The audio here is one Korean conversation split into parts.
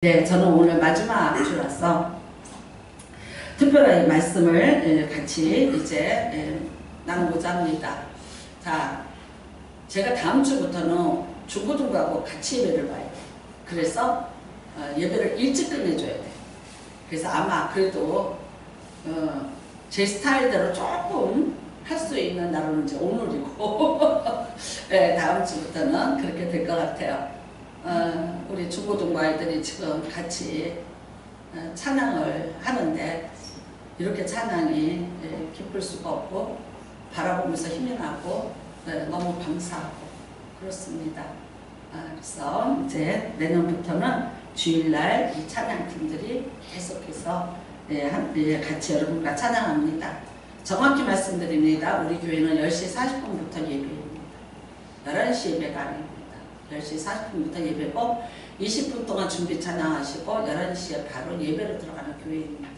네, 저는 오늘 마지막 주라서 특별한 말씀을 같이 이제 나누고자 합니다. 자, 제가 다음 주부터는 중고등부하고 같이 예배를 봐야 돼. 그래서 예배를 일찍 끝내줘야 돼. 그래서 아마 그래도 제 스타일대로 조금 할 수 있는 날은 이제 오늘이고 네, 다음 주부터는 그렇게 될 것 같아요. 우리 중고등부 아이들이 지금 같이 찬양을 하는데 이렇게 찬양이 기쁠 수가 없고 바라보면서 힘이 나고 너무 감사하고 그렇습니다. 그래서 이제 내년부터는 주일날 이 찬양팀들이 계속해서 같이 여러분과 찬양합니다. 정확히 말씀드립니다. 우리 교회는 10시 40분부터 예배입니다. 11시 예배가 아닙니다. 10시 40분부터 예배고 20분 동안 준비 찬양하시고 11시에 바로 예배로 들어가는 교회입니다.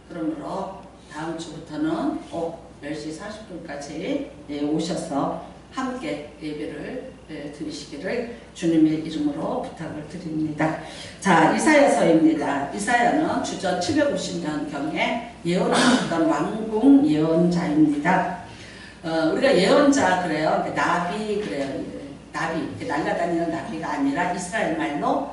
그러므로 다음 주부터는 꼭 10시 40분까지 오셔서 함께 예배를 드리시기를 주님의 이름으로 부탁을 드립니다. 자, 이사야서입니다. 이사야는 주전 750년경에 예언했던 왕궁 예언자입니다. 우리가 예언자 그래요. 나비 그래요. 나비, 날아다니는 나비가 아니라 이스라엘 말로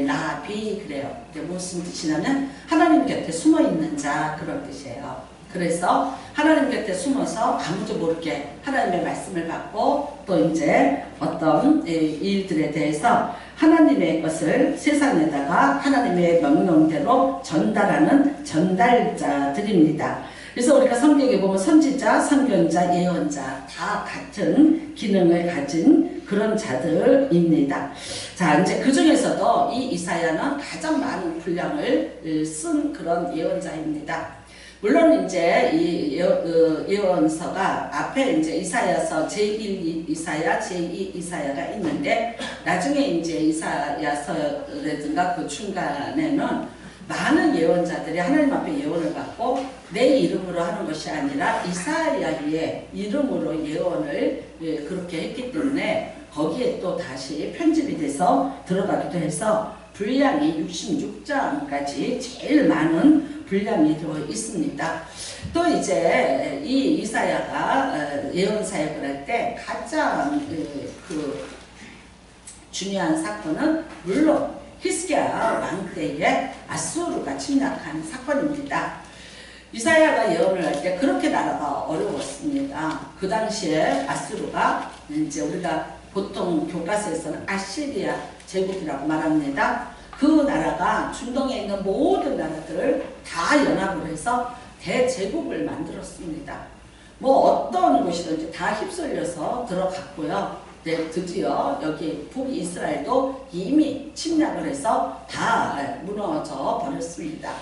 나비 그래요. 무슨 뜻이냐면 하나님 곁에 숨어 있는 자 그런 뜻이에요. 그래서 하나님 곁에 숨어서 아무도 모르게 하나님의 말씀을 받고 또 이제 어떤 일들에 대해서 하나님의 것을 세상에다가 하나님의 명령대로 전달하는 전달자들입니다. 그래서 우리가 성경에 보면 선지자, 선견자, 예언자 다 같은 기능을 가진 그런 자들입니다. 자, 이제 그 중에서도 이 이사야는 가장 많은 분량을 쓴 그런 예언자입니다. 물론 이제 이 예언서가 앞에 이제 이사야서 제1 이사야, 제2 이사야가 있는데 나중에 이제 이사야서라든가 그 중간에는 많은 예언자들이 하나님 앞에 예언을 받고 내 이름으로 하는 것이 아니라 이사야의 이름으로 예언을 그렇게 했기 때문에 거기에 또 다시 편집이 돼서 들어가기도 해서 분량이 66장까지 제일 많은 분량이 되어 있습니다. 또 이제 이 이사야가 예언 사역을 할 때 가장 그 중요한 사건은 물론 히스기야 왕 때에 아수르가 침략한 사건입니다. 이사야가 예언을 할 때 그렇게 나라가 어려웠습니다. 그 당시에 아수르가 이제 우리가 보통 교과서에서는 아시리아 제국이라고 말합니다. 그 나라가 중동에 있는 모든 나라들을 다 연합을 해서 대제국을 만들었습니다. 뭐 어떤 곳이든지 다 휩쓸려서 들어갔고요. 네, 드디어 여기 북이스라엘도 이미 침략을 해서 다 무너져 버렸습니다.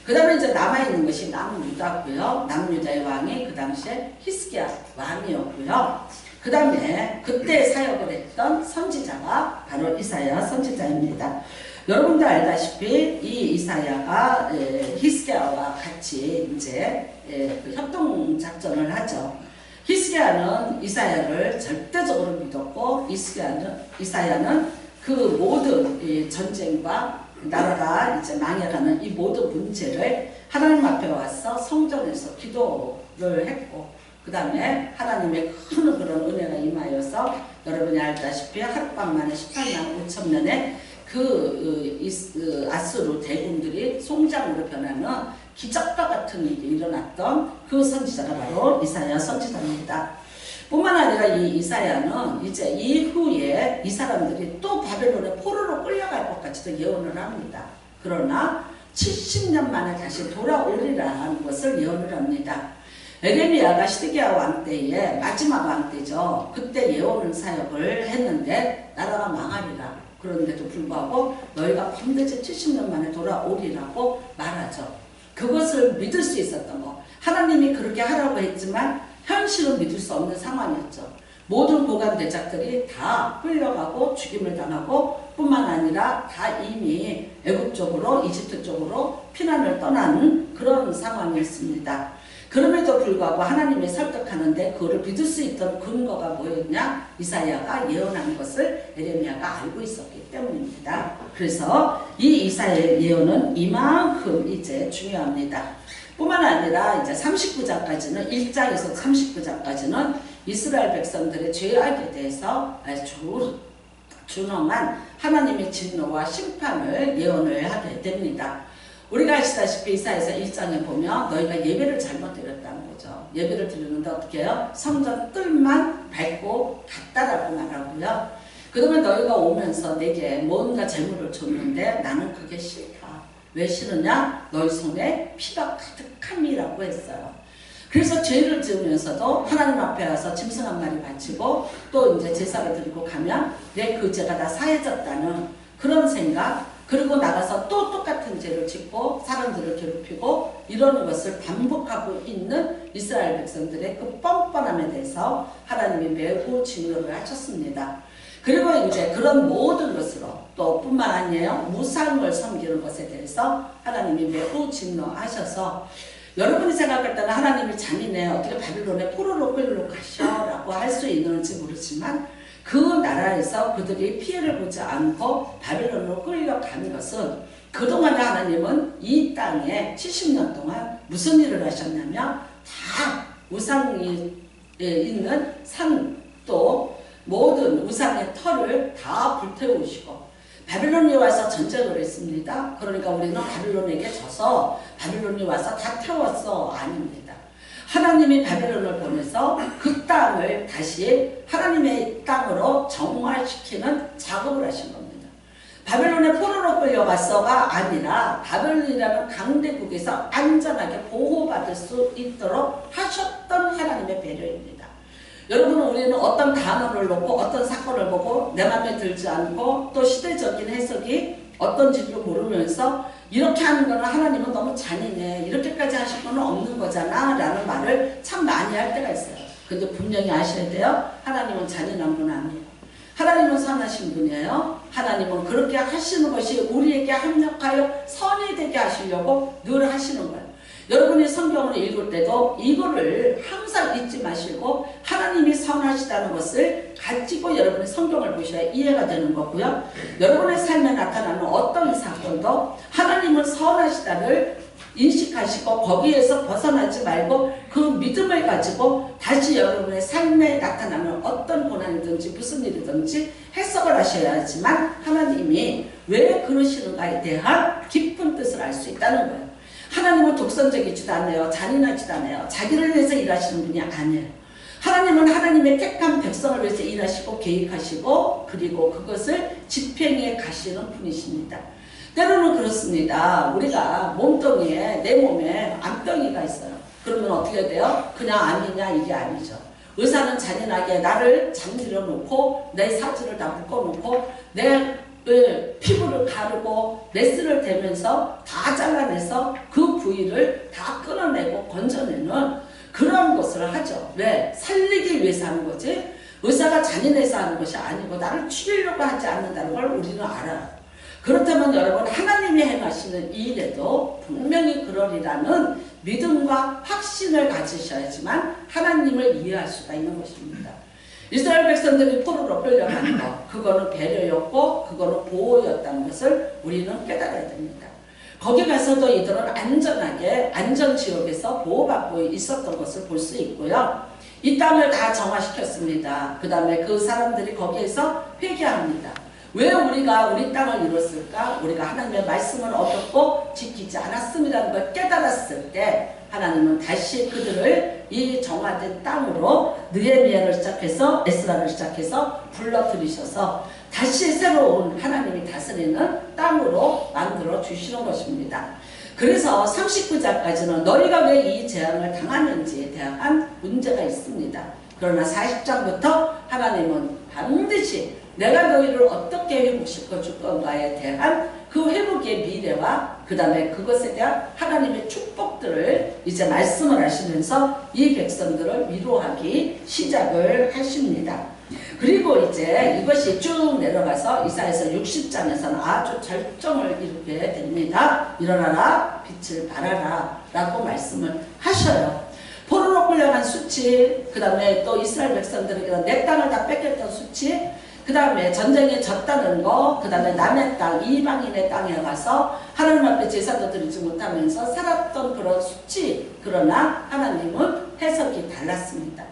그 다음에 이제 남아있는 것이 남유다고요. 남유다의 왕이 그 당시에 히스기야 왕이었고요. 그 다음에 그때 사역을 했던 선지자가 바로 이사야 선지자입니다. 여러분도 알다시피 이 이사야가 히스기야와 같이 이제 그 협동작전을 하죠. 히스기야는 이사야를 절대적으로 믿었고 이사야는 그 모든 전쟁과 나라가 이제 망해가는 이 모든 문제를 하나님 앞에 와서 성전에서 기도를 했고 그 다음에 하나님의 큰 그런 은혜가 임하여서 여러분이 알다시피 하룻밤 만에 18만 5천 년에 아수르 대군들이 송장으로 변하는 기적과 같은 일이 일어났던 그 선지자가 바로 이사야 선지자입니다. 뿐만 아니라 이 이사야는 이제 이후에 이 사람들이 또 바벨론의 포로로 끌려갈 것까지도 예언을 합니다. 그러나 70년 만에 다시 돌아오리라는 것을 예언을 합니다. 에레미야가 시드기야 왕 때에 마지막 왕 때죠. 그때 예언 사역을 했는데 나라가 망하리라. 그런데도 불구하고 너희가 반드시 70년 만에 돌아오리라고 말하죠. 그것을 믿을 수 있었던 거. 하나님이 그렇게 하라고 했지만 현실은 믿을 수 없는 상황이었죠. 모든 고관 대작들이 다 끌려가고 죽임을 당하고 뿐만 아니라 다 이미 애국 쪽으로 이집트 쪽으로 피난을 떠나는 그런 상황이었습니다. 그럼에도 불구하고 하나님이 설득하는데 그거를 믿을 수 있던 근거가 뭐였냐? 이사야가 예언한 것을 에레미야가 알고 있었기 때문입니다. 그래서 이 이사야의 예언은 이만큼 이제 중요합니다. 뿐만 아니라 이제 39장까지는 1장에서 39장까지는 이스라엘 백성들의 죄악에 대해서 아주 준엄한 하나님의 진노와 심판을 예언을 하게 됩니다. 우리가 아시다시피 이사야서 1장에 보면 너희가 예배를 잘못 드렸다는 거죠. 예배를 드리는데 어떻게 해요? 성전 뜰만 밟고 갔다라고 말하고요. 그러면 너희가 오면서 내게 뭔가 재물을 줬는데 나는 그게 싫다. 왜 싫으냐? 너희 손에 피가 가득함이라고 했어요. 그래서 죄를 지으면서도 하나님 앞에 와서 짐승 한 마리 바치고 또 이제 제사를 드리고 가면 내 그 죄가 다 사해졌다는 그런 생각, 그리고 나가서 또 똑같은 죄를 짓고 사람들을 괴롭히고 이러는 것을 반복하고 있는 이스라엘 백성들의 그 뻔뻔함에 대해서 하나님이 매우 진노를 하셨습니다. 그리고 이제 그런 모든 것으로 또 뿐만 아니에요. 무상을 섬기는 것에 대해서 하나님이 매우 진노하셔서 여러분이 생각할 때는 하나님이 잔인해 어떻게 바빌론에 포로로 끌려 가셔라고 할 수 있는지 모르지만 그 나라에서 그들이 피해를 보지 않고 바빌론으로 끌려간 것은 그동안에 하나님은 이 땅에 70년 동안 무슨 일을 하셨냐면 다 우상이 있는 산 또 모든 우상의 털을 다 불태우시고 바빌론이 와서 전쟁을 했습니다. 그러니까 우리는 바빌론에게 져서 바빌론이 와서 다 태웠어. 아닙니다. 하나님이 바빌론을 보내서 그 땅을 다시 하나님의 땅으로 정화시키는 작업을 하신 겁니다. 바빌론에 포로로 끌려갔어가 아니라 바벨론이라는 강대국에서 안전하게 보호받을 수 있도록 하셨던 하나님의 배려입니다. 여러분, 우리는 어떤 단어를 놓고 어떤 사건을 보고 내 맘에 들지 않고 또 시대적인 해석이 어떤지도 모르면서 이렇게 하는 거는 하나님은 너무 잔인해. 이렇게까지 하실 거는 없는 거잖아. 라는 말을 참 많이 할 때가 있어요. 근데 분명히 아셔야 돼요. 하나님은 잔인한 분 아니에요. 하나님은 선하신 분이에요. 하나님은 그렇게 하시는 것이 우리에게 합력하여 선이 되게 하시려고 늘 하시는 거예요. 여러분이 성경을 읽을 때도 이거를 항상 잊지 마시고 하나님이 선하시다는 것을 가지고 여러분이 성경을 보셔야 이해가 되는 거고요. 여러분의 삶에 나타나는 어떤 사건도 하나님은 선하시다를 인식하시고 거기에서 벗어나지 말고 그 믿음을 가지고 다시 여러분의 삶에 나타나는 어떤 고난이든지 무슨 일이든지 해석을 하셔야 하지만 하나님이 왜 그러시는가에 대한 깊은 뜻을 알 수 있다는 거예요. 하나님은 독선적이지도 않아요. 잔인하지도 않아요. 자기를 위해서 일하시는 분이 아니에요. 하나님은 하나님의 택한 백성을 위해서 일하시고 계획하시고 그리고 그것을 집행해 가시는 분이십니다. 때로는 그렇습니다. 우리가 몸뚱이에 내 몸에 암병이가 있어요. 그러면 어떻게 돼요? 그냥 암이냐 이게 아니죠. 의사는 잔인하게 나를 잠들여 놓고 내 사지를 다 묶어놓고 내 피부를 가르고 메스를 대면서 다 잘라내서 그 부위를 다 끊어내고 건져내는 그런 것을 하죠. 왜? 살리기 위해서 하는 거지 의사가 잔인해서 하는 것이 아니고 나를 죽이려고 하지 않는다는 걸 우리는 알아요. 그렇다면 여러분 하나님이 행하시는 이 일에도 분명히 그러리라는 믿음과 확신을 가지셔야지만 하나님을 이해할 수가 있는 것입니다. 이스라엘 백성들이 포로로 끌려가는 것, 그거는 배려였고 그거는 보호였다는 것을 우리는 깨달아야 됩니다. 거기 가서도 이들은 안전하게 안전지역에서 보호받고 있었던 것을 볼 수 있고요. 이 땅을 다 정화시켰습니다. 그 다음에 그 사람들이 거기에서 회개합니다. 왜 우리가 우리 땅을 잃었을까? 우리가 하나님의 말씀을 어겼고 지키지 않았음이라는 걸 깨달았을 때 하나님은 다시 그들을 이 정화된 땅으로 느헤미야를 시작해서 에스라를 시작해서 불러들이셔서 다시 새로운 하나님이 다스리는 땅으로 만들어 주시는 것입니다. 그래서 39장까지는 너희가 왜 이 재앙을 당하는지에 대한 문제가 있습니다. 그러나 40장부터 하나님은 반드시 내가 너희를 어떻게 회복시켜 줄 건가에 대한 그 회복의 미래와 그 다음에 그것에 대한 하나님의 축복들을 이제 말씀을 하시면서 이 백성들을 위로하기 시작을 하십니다. 그리고 이제 이것이 쭉 내려가서 이사야서 60장에서는 아주 절정을 이루게 됩니다. 일어나라 빛을 발하라 라고 말씀을 하셔요. 포로로 끌려간 수치, 그 다음에 또 이스라엘 백성들에게 내 땅을 다 뺏겼던 수치, 그 다음에 전쟁에 졌다는 거, 그 다음에 남의 땅, 이방인의 땅에 가서 하나님 앞에 제사도 드리지 못하면서 살았던 그런 수치. 그러나 하나님은 해석이 달랐습니다.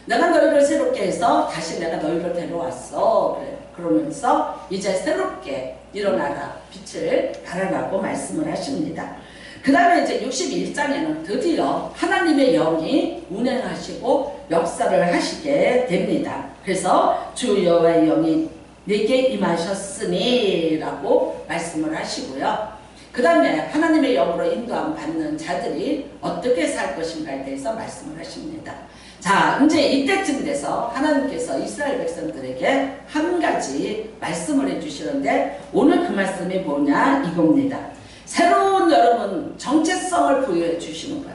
내가 너희를 새롭게 해서 다시 내가 너희를 데려왔어. 그러면서 이제 새롭게 일어나라. 빛을 발하라고 말씀을 하십니다. 그 다음에 이제 61장에는 드디어 하나님의 영이 운행하시고 역사를 하시게 됩니다. 그래서 주 여호와의 영이 내게 임하셨으니 라고 말씀을 하시고요. 그 다음에 하나님의 영으로 인도함 받는 자들이 어떻게 살 것인가에 대해서 말씀을 하십니다. 자, 이제 이때쯤 돼서 하나님께서 이스라엘 백성들에게 한 가지 말씀을 해주시는데 오늘 그 말씀이 뭐냐 이겁니다. 새로운 여러분 정체성을 부여해 주시는 거야.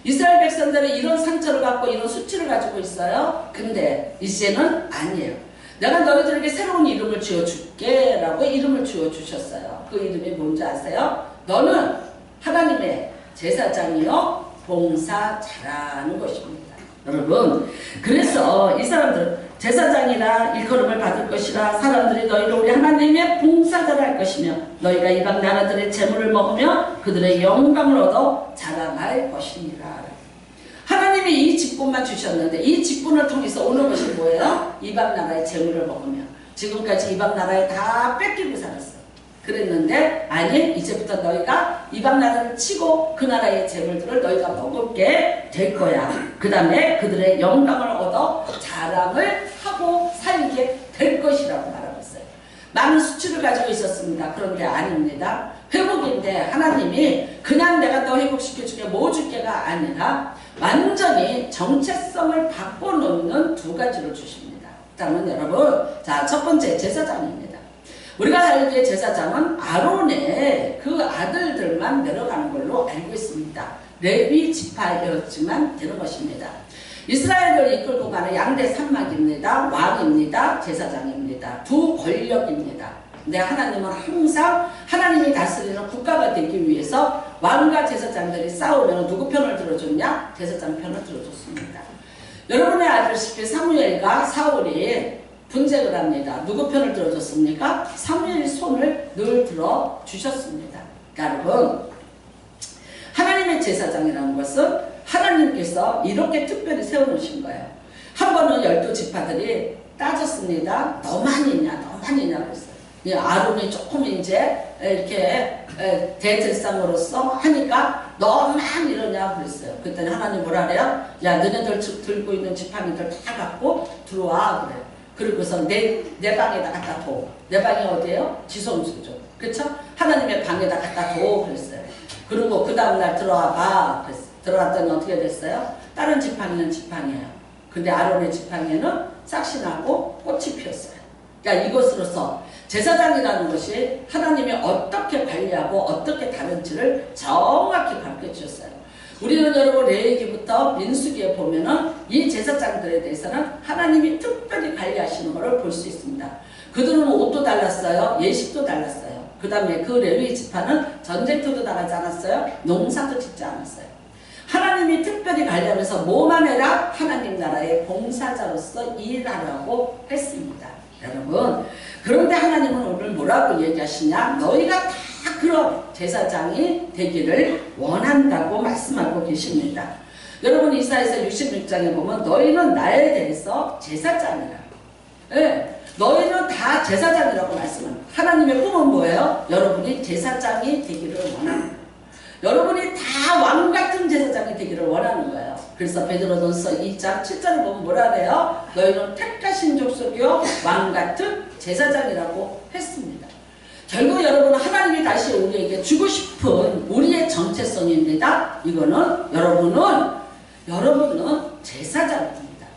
이스라엘 백성들은 이런 상처를 갖고 이런 수치를 가지고 있어요. 근데 이제는 아니에요. 내가 너희들에게 새로운 이름을 지어줄게 라고 이름을 지어주셨어요. 그 이름이 뭔지 아세요? 너는 하나님의 제사장이요 봉사자라는 것입니다. 여러분, 그래서 이 사람들 제사장이라 일컬음을 받을 것이라 사람들이 너희를 우리 하나님의 봉사자를 할 것이며 너희가 이방 나라들의 재물을 먹으며 그들의 영광을 얻어 자랑할 것이니라. 하나님이 이 직분만 주셨는데 이 직분을 통해서 오는 것이 뭐예요? 이방 나라의 재물을 먹으며 지금까지 이방 나라에 다 뺏기고 살았어. 그랬는데 아니 이제부터 너희가 이방 나라를 치고 그 나라의 재물들을 너희가 먹게 될 거야. 그 다음에 그들의 영광을 얻어 자랑을 하고 살게 될 것이라고 말하고 있어요. 많은 수치를 가지고 있었습니다. 그런 게 아닙니다. 회복인데 하나님이 그냥 내가 너 회복시켜줄게 뭐 줄게가 아니라 완전히 정체성을 바꿔놓는 두 가지를 주십니다. 그러면 여러분, 자, 첫 번째 제사장입니다. 우리가 알기에 제사장은 아론의 그 아들들만 내려가는 걸로 알고 있습니다. 레위 지파였지만 되는 것입니다. 이스라엘을 이끌고 가는 양대 산막입니다. 왕입니다. 제사장입니다. 두 권력입니다. 근데 하나님은 항상 하나님이 다스리는 국가가 되기 위해서 왕과 제사장들이 싸우면 누구 편을 들어줬냐? 제사장 편을 들어줬습니다. 여러분의 아들시피 사무엘과 사울이 분쟁을 합니다. 누구 편을 들어줬습니까? 사무엘이 손을 늘 들어주셨습니다. 그러니까 여러분, 하나님의 제사장이라는 것은 하나님께서 이렇게 특별히 세워놓으신 거예요. 한 번은 12지파들이 따졌습니다. 너만이냐 그랬어요. 아론이 조금 이제 이렇게 대제사장으로서 하니까 너만 이러냐 그랬어요. 그랬더니 하나님 뭐라 그래요? 야, 너네들 들고 있는 지팡이들 다 갖고 들어와 그래요. 그리고서 내 방에다 갖다 둬. 내 방이 어디예요? 지성소죠. 그렇죠? 하나님의 방에다 갖다 둬 그랬어요. 그리고 그 다음날 들어와 봐 그랬어요. 들어왔더니 어떻게 됐어요? 다른 지팡이는 지팡이에요. 근데 아론의 지팡이에는 싹이 나고 꽃이 피었어요. 그러니까 이것으로서 제사장이라는 것이 하나님이 어떻게 관리하고 어떻게 다른지를 정확히 가르쳐 주셨어요. 우리는 여러분 레위기부터 민수기에 보면은 이 제사장들에 대해서는 하나님이 특별히 관리하시는 것을 볼 수 있습니다. 그들은 옷도 달랐어요. 예식도 달랐어요. 그 다음에 그 레위 지파는 전쟁터도 나가지 않았어요. 농사도 짓지 않았어요. 하나님이 특별히 관리하면서 뭐만 해라? 하나님 나라의 봉사자로서 일하라고 했습니다. 여러분, 그런데 하나님은 오늘 뭐라고 얘기하시냐? 너희가 다 그런 제사장이 되기를 원한다고 말씀하고 계십니다. 여러분 이사야서 66장에 보면 너희는 나에 대해서 제사장이라. 네, 너희는 다 제사장이라고 말씀합니다. 하나님의 꿈은 뭐예요? 여러분이 제사장이 되기를 원하는 거예요. 여러분이 다 왕같은 제사장이 되기를 원하는 거예요. 그래서 베드로전서 2장 7절을 보면 뭐라 그래요? 너희는 택하신 족속이요 왕같은 제사장이라고 했습니다. 결국 여러분은 하나님이 다시 우리에게 주고 싶은 우리의 정체성입니다. 이거는 여러분은 제사장입니다.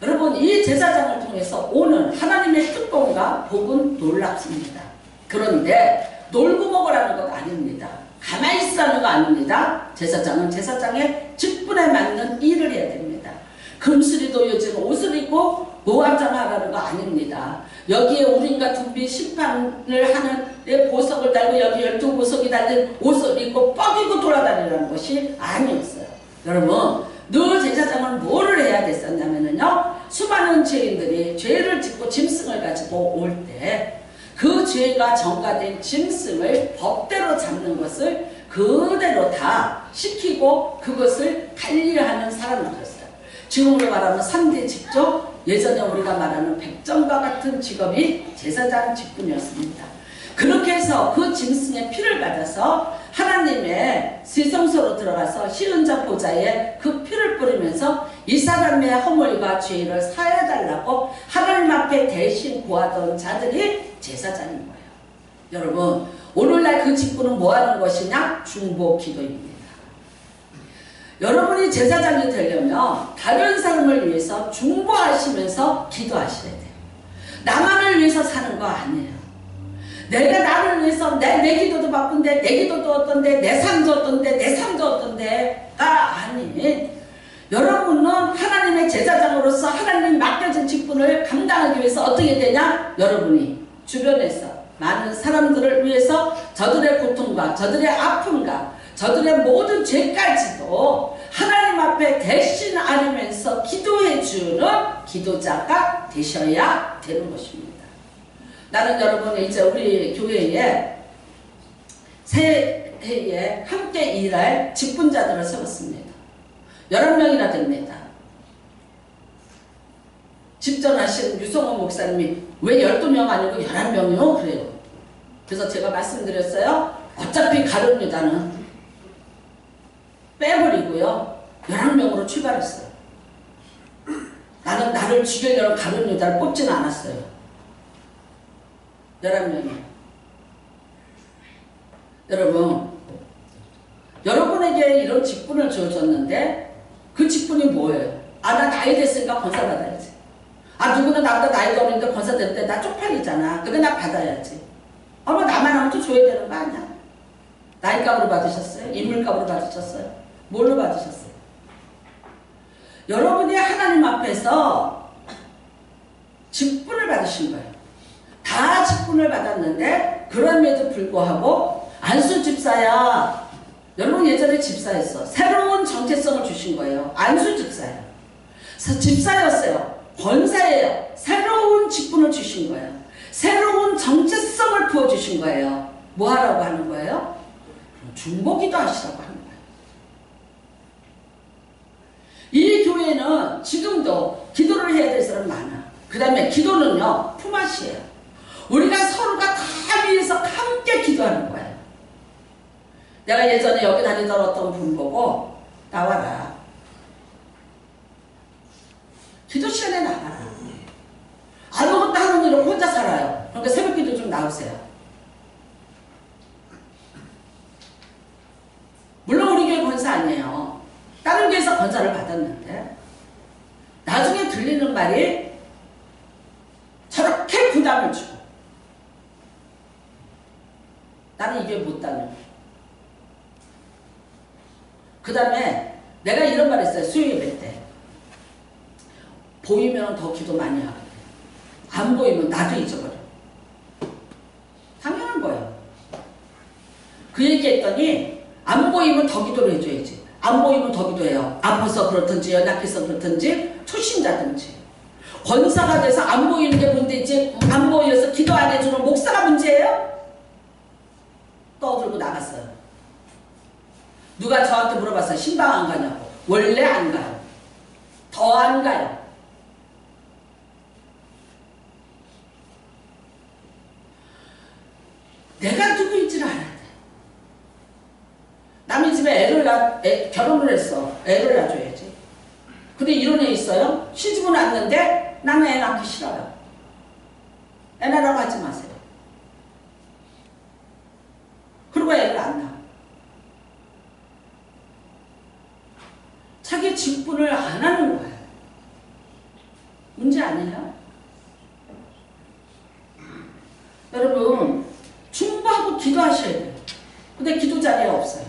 여러분 이 제사장을 통해서 오는 하나님의 특권과 복은 놀랍습니다. 그런데 놀고 먹으라는 것 아닙니다. 가만히 있으라는 거 아닙니다. 제사장은 제사장의 직분에 맞는 일을 해야 됩니다. 금수리도 요즘 옷을 입고 노화장하라는 거 아닙니다. 여기에 우림과 둠비 심판을 하는 보석을 달고 여기 12보석이 달린 옷을 입고 뻐기고 돌아다니라는 것이 아니었어요. 여러분 너 제사장은 뭐를 해야 됐었냐면요. 수많은 죄인들이 죄를 짓고 짐승을 가지고 올 때 그 죄가 전가된 짐승을 법대로 잡는 것을 그대로 다 시키고 그것을 관리하는 사람이었어요. 지금으로 말하면 3대 직종, 예전에 우리가 말하는 백정과 같은 직업이 제사장 직분이었습니다. 그렇게 해서 그 짐승의 피를 받아서 하나님의 지성소로 들어가서 시은자 보좌에 그 피를 뿌리면서 이 사람의 허물과 죄를 사해달라고 하나님 앞에 대신 구하던 자들이 제사장인 거예요. 여러분, 오늘날 그 직분은 뭐 하는 것이냐? 중보 기도입니다. 여러분이 제사장이 되려면 다른 사람을 위해서 중보하시면서 기도하셔야 돼요. 나만을 위해서 사는 거 아니에요. 내가 나를 위해서 내 기도도 바쁜데 내 기도도 어떤데 내 삶도 어떤데 내 삶도 어떤데가 아닌, 여러분은 하나님의 제사장으로서 하나님 맡겨진 직분을 감당하기 위해서 어떻게 되냐? 여러분이 주변에서 많은 사람들을 위해서 저들의 고통과 저들의 아픔과 저들의 모든 죄까지도 하나님 앞에 대신 안으면서 기도해주는 기도자가 되셔야 되는 것입니다. 나는 여러분 이제 우리 교회에 새해에 함께 일할 직분자들을 세웠습니다. 11명이나 됩니다. 집전하신 유성호 목사님이 왜 12명 아니고 11명이요? 그래요. 그래서 제가 말씀드렸어요. 어차피 가룟유다는 빼버리고요. 11명으로 출발했어요. 나는 나를 죽이려는 가룟유다를 뽑지는 않았어요. 11명이. 여러분, 여러분에게 이런 직분을 주어졌는데 그 직분이 뭐예요? 아, 나 나이 됐으니까 권사 받아야지. 아, 누구는 나보다 나이가 어린데 권사 될 때 나 쪽팔리잖아. 근데 나 받아야지. 아, 뭐 나만 하면 또 줘야 되는 거 아니야? 나이값으로 받으셨어요? 인물값으로 받으셨어요? 뭘로 받으셨어요? 여러분이 하나님 앞에서 직분을 받으신 거예요. 다 직분을 받았는데 그럼에도 불구하고 안수 집사야. 여러분 예전에 집사였어. 새로운 정체성을 주신 거예요. 안수 집사야. 집사였어요. 권사예요. 새로운 직분을 주신 거예요. 새로운 정체성을 부어주신 거예요. 뭐 하라고 하는 거예요? 중보기도 하시라고 하는 거예요. 이 교회는 지금도 기도를 해야 될 사람 많아. 그 다음에 기도는요, 품앗이에요. 우리가 서로가 다 위해서 함께 기도하는 거예요. 내가 예전에 여기 다니던 어떤 분 보고 나와라. 기도 시간에 나와라. 아무것도 하는 일을 혼자 살아요. 그러니까 새벽 기도 좀 나오세요. 물론 우리 교회 권사 아니에요. 다른 교회에서 권사를 받았는데 나중에 들리는 말이 저렇게 부담을 주고 나는 이 교회 못 다녀. 그 다음에 내가 이런 말 했어요. 수요예배 때. 보이면 더 기도 많이 하거든. 안 보이면 나도 잊어버려. 당연한 거예요. 그 얘기했더니 안 보이면 더 기도를 해줘야지. 안 보이면 더 기도해요. 아파서 그렇든지 연약해서 그렇든지 초신자든지. 권사가 돼서 안 보이는 게 문제지 안 보여서 기도 안 해주는 목사가 문제예요? 떠들고 나갔어요. 누가 저한테 물어봤어요. 신방 안 가냐고. 원래 안 가요. 더 안 가요. 내가 누구인지를 알아야 돼. 남의 집에 결혼을 했어. 애를 낳아줘야지. 근데 이런 애 있어요? 시집은 왔는데 나는 애 낳기 싫어요. 애 낳으라고 하지 마세요. 그리고 애를 안 낳아. 자기 직분을 안 하는 거예요. 문제 아니에요? 여러분 중보하고 기도하셔야 돼요. 근데 기도 자리에 없어요.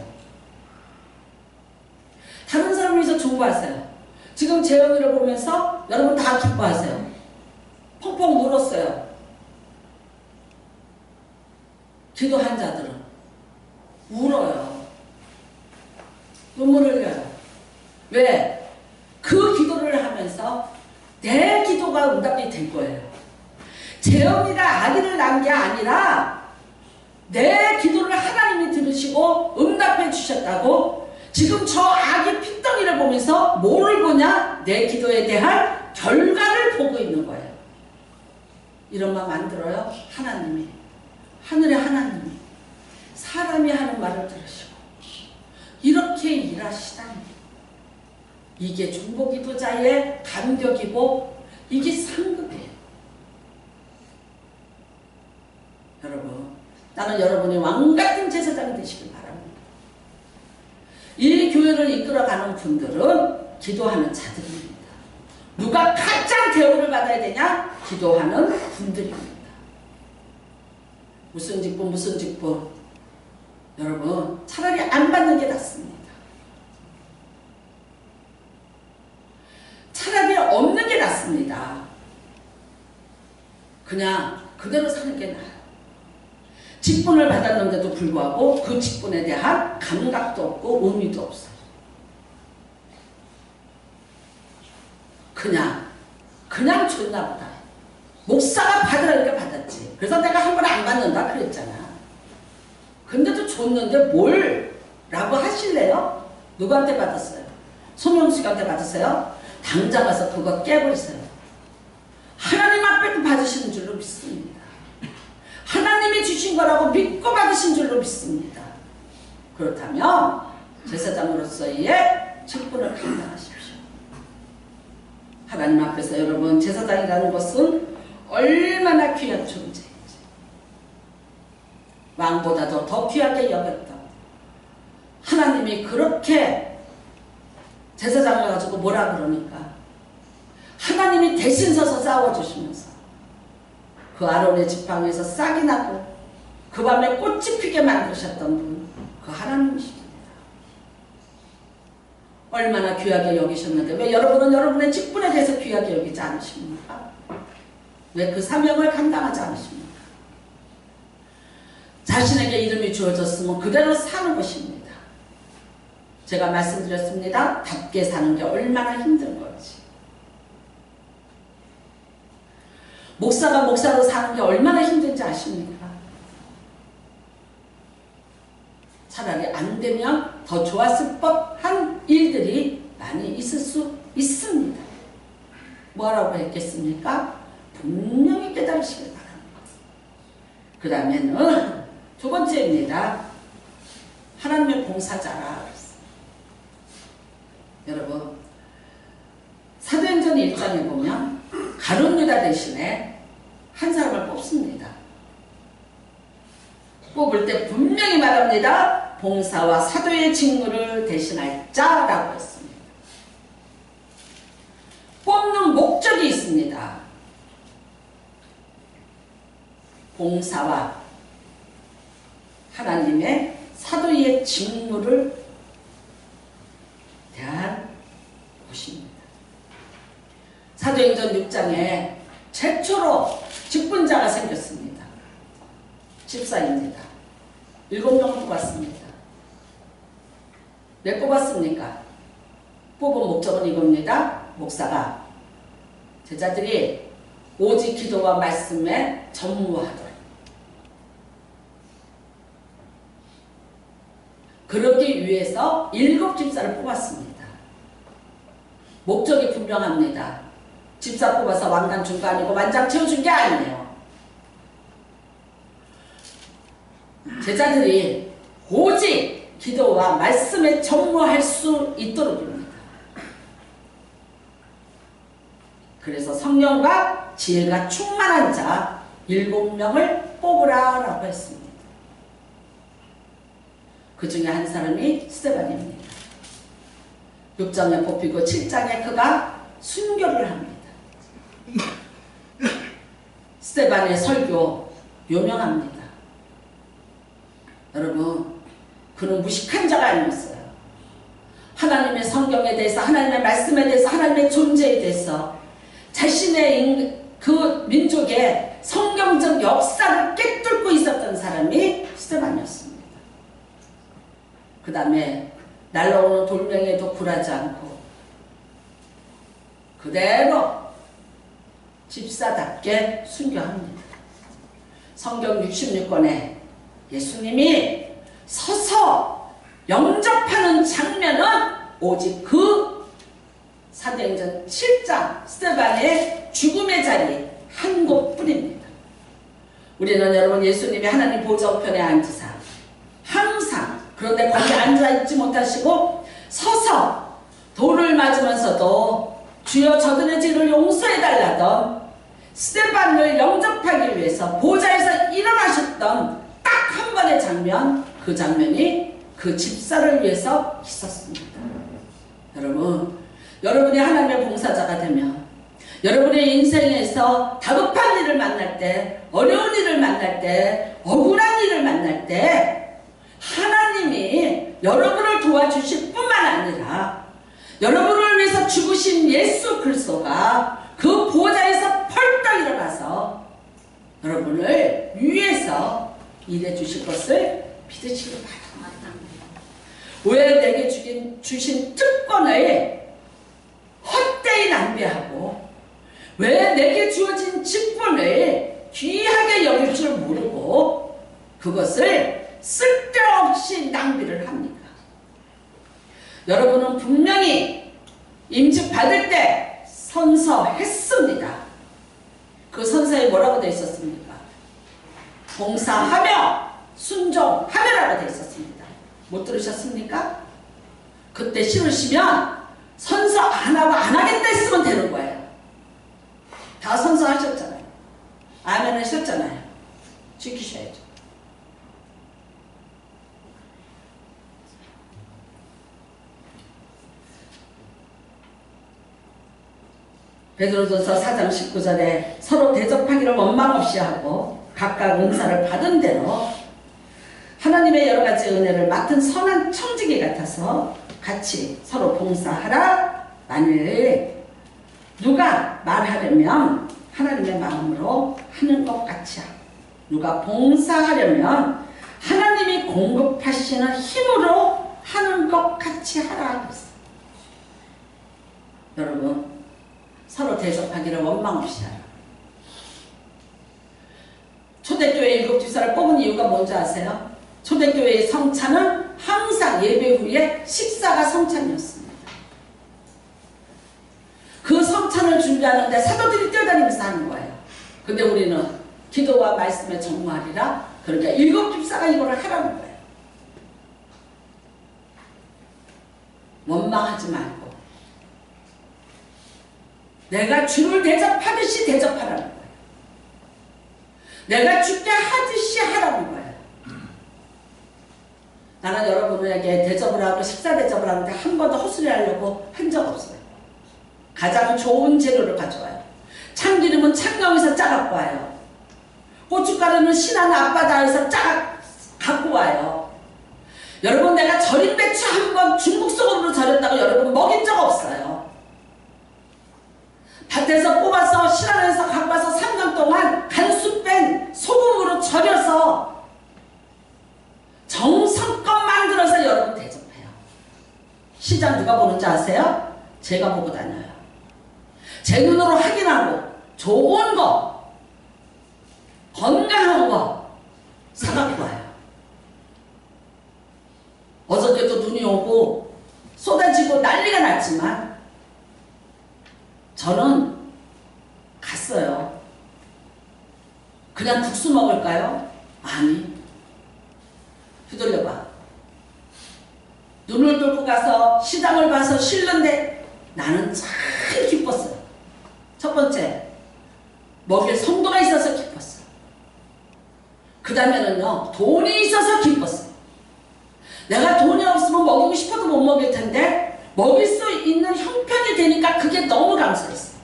다른 사람을 위해서 중보하세요. 지금 재영이를 보면서 여러분 다 기뻐하세요. 펑펑 울었어요. 기도한 자들은 울어요. 눈물을 흘려요. 왜? 오셨다고? 지금 저 아기 핏덩이를 보면서 뭐를 보냐? 내 기도에 대한 결과를 보고 있는 거예요. 이런 마음 안 들어요? 하나님이, 하늘의 하나님이 사람이 하는 말을 들으시고 이렇게 일하시다니, 이게 중보기도자의 감격이고 이게 상급이에요. 여러분, 나는 여러분이 왕같은 제사장이 되시길 바랍니다. 이 교회를 이끌어가는 분들은 기도하는 자들입니다. 누가 가장 대우를 받아야 되냐? 기도하는 분들입니다. 무슨 직분 무슨 직분, 여러분 차라리 안 받는 게 낫습니다. 차라리 없는 게 낫습니다. 그냥 그대로 사는 게 나아요. 직분을 받았는데도 불구하고 그 직분에 대한 감각도 없고 의미도 없어요. 그냥 줬나 보다. 목사가 받으라니까 받았지. 그래서 내가 한 번 안 받는다 그랬잖아. 근데도 줬는데 뭘? 라고 하실래요? 누구한테 받았어요? 소명식한테 받으세요? 당장 가서 그거 깨버리세요. 하나님 앞에 받으시는 줄로 믿습니다. 하나님이 주신 거라고 믿고 받으신 줄로 믿습니다. 그렇다면 제사장으로서의 직분을 감당하십시오. 하나님 앞에서 여러분, 제사장이라는 것은 얼마나 귀한 존재인지, 왕보다도 더 귀하게 여겼다. 하나님이 그렇게 제사장을 가지고 뭐라 그러니까 하나님이 대신 서서 싸워주시면서 그 아론의 지팡이에서 싹이 나고 그 밤에 꽃이 피게 만드셨던 분, 그 하나님이십니다. 얼마나 귀하게 여기셨는데 왜 여러분은 여러분의 직분에 대해서 귀하게 여기지 않으십니까? 왜 그 사명을 감당하지 않으십니까? 자신에게 이름이 주어졌으면 그대로 사는 것입니다. 제가 말씀드렸습니다. 답게 사는 게 얼마나 힘든 건지. 목사가 목사로 사는 게 얼마나 힘든지 아십니까? 차라리 안 되면 더 좋았을 법한 일들이 많이 있을 수 있습니다. 뭐라고 했겠습니까? 분명히 깨달으시길 바랍니다. 그 다음에는 두 번째입니다. 하나님의 봉사자라. 여러분, 사도행전 1장에 보면 가룟 유다 대신에 한 사람을 뽑습니다. 뽑을 때 분명히 말합니다. 봉사와 사도의 직무를 대신할 자라고 했습니다. 뽑는 목적이 있습니다. 봉사와 하나님의 사도의 직무를 대한 곳입니다. 사도행전 6장에 최초로 직분자가 생겼습니다. 집사입니다. 7명을 뽑았습니다. 왜 뽑았습니까? 뽑은 목적은 이겁니다. 목사가 제자들이 오직 기도와 말씀에 전무하도록, 그러기 위해서 7 집사를 뽑았습니다. 목적이 분명합니다. 집사 뽑아서 왕관 준 거 아니고 완장 채워준 게 아니에요. 제자들이 오직 기도와 말씀에 전무할 수 있도록입니다. 그래서 성령과 지혜가 충만한 자 7명을 뽑으라 라고 했습니다. 그 중에 한 사람이 스데반입니다. 6장에 뽑히고 7장에 그가 순교를 합니다. 스데반의 설교 유명합니다. 여러분, 그는 무식한 자가 아니었어요. 하나님의 성경에 대해서, 하나님의 말씀에 대해서, 하나님의 존재에 대해서 자신의 그 민족의 성경적 역사를 꿰뚫고 있었던 사람이 스데반이었습니다. 그 다음에 날라오는 돌멩이에도 굴하지 않고 그대로 집사답게 순교합니다. 성경 66권에 예수님이 서서 영접 오직 그 사도행전 7장 스데반의 죽음의 자리 한 곳뿐입니다. 우리는 여러분 예수님이 하나님 보좌 우편에 앉으사 항상, 그런데 거기 앉아있지 못하시고 서서 돌을 맞으면서도 주여 저들의 죄를 용서해달라던 스데반을 영접하기 위해서 보좌에서 일어나셨던 딱 한 번의 장면, 그 장면이 그 집사를 위해서 있었습니다. 여러분, 여러분이 하나님의 봉사자가 되면 여러분의 인생에서 다급한 일을 만날 때, 어려운 일을 만날 때, 억울한 일을 만날 때 하나님이 여러분을 도와주실 뿐만 아니라 여러분을 위해서 죽으신 예수 그리스도가 그 보좌에서 펄떡 일어나서 여러분을 위해서 일해 주실 것을 믿으시기 바랍니다. 왜 내게 주신 특권을 헛되이 낭비하고 왜 내게 주어진 직분을 귀하게 여길 줄 모르고 그것을 쓸데없이 낭비를 합니까? 여러분은 분명히 임직 받을 때 선서했습니다. 그 선서에 뭐라고 되어 있었습니까? 봉사하며 순종하며라고 되어 있었습니다. 못 들으셨습니까? 그때 싫으시면 선서 안 하고 안 하겠다 했으면 되는 거예요. 다 선서하셨잖아요. 아멘 하셨잖아요. 지키셔야죠. 베드로전서 4장 19절에 서로 대접하기를 원망 없이 하고 각각 은사를 받은 대로 하나님의 여러 가지 은혜를 맡은 선한 청지기 같아서 같이 서로 봉사하라. 만일 누가 말하려면 하나님의 마음으로 하는 것 같이 하고 누가 봉사하려면 하나님이 공급하시는 힘으로 하는 것 같이 하라. 여러분, 서로 대접하기를 원망 없이 하라. 초대교회 7 집사를 뽑은 이유가 뭔지 아세요? 초대교회의 성찬은 항상 예배 후에 식사가 성찬이었습니다. 그 성찬을 준비하는데 사도들이 뛰어다니면서 하는 거예요. 근데 우리는 기도와 말씀에 전무하리라. 그러니까 7 집사가 이거를 하라는 거예요. 원망하지 말고 내가 주를 대접하듯이 대접하라는 거예요. 내가 주께 하듯이 하라는 거예요. 나는 여러분에게 대접을 하고 식사 대접을 하는데 한 번도 헛소리 하려고 한 적 없어요. 가장 좋은 재료를 가져와요. 참기름은 창녕에서 짜갖고 와요. 고춧가루는 신안 앞바다에서 갖고 와요. 여러분, 내가 절인 배추 한 번 중국 소금으로 절였다고 여러분 먹인 적 없어요. 밭에서 뽑아서 신안에서 갖고 와서 3년 동안 간수 뺀 소금으로 절여서 정성껏 만들어서 여러분 대접해요. 시장 누가 보는지 아세요? 제가 보고 다녀요. 제 눈으로 확인하고 좋은 거, 건강한 거 사갖고 와요. 어저께도 눈이 오고 쏟아지고 난리가 났지만 저는 갔어요. 그냥 국수 먹을까요? 아니. 휘둘려봐. 눈을 뚫고 가서 시장을 봐서 실는데 나는 참 기뻤어요. 첫 번째, 먹일 성도가 있어서 기뻤어. 그 다음에는요, 돈이 있어서 기뻤어. 내가 돈이 없으면 먹이고 싶어도 못 먹일 텐데 먹일 수 있는 형편이 되니까 그게 너무 감사했어.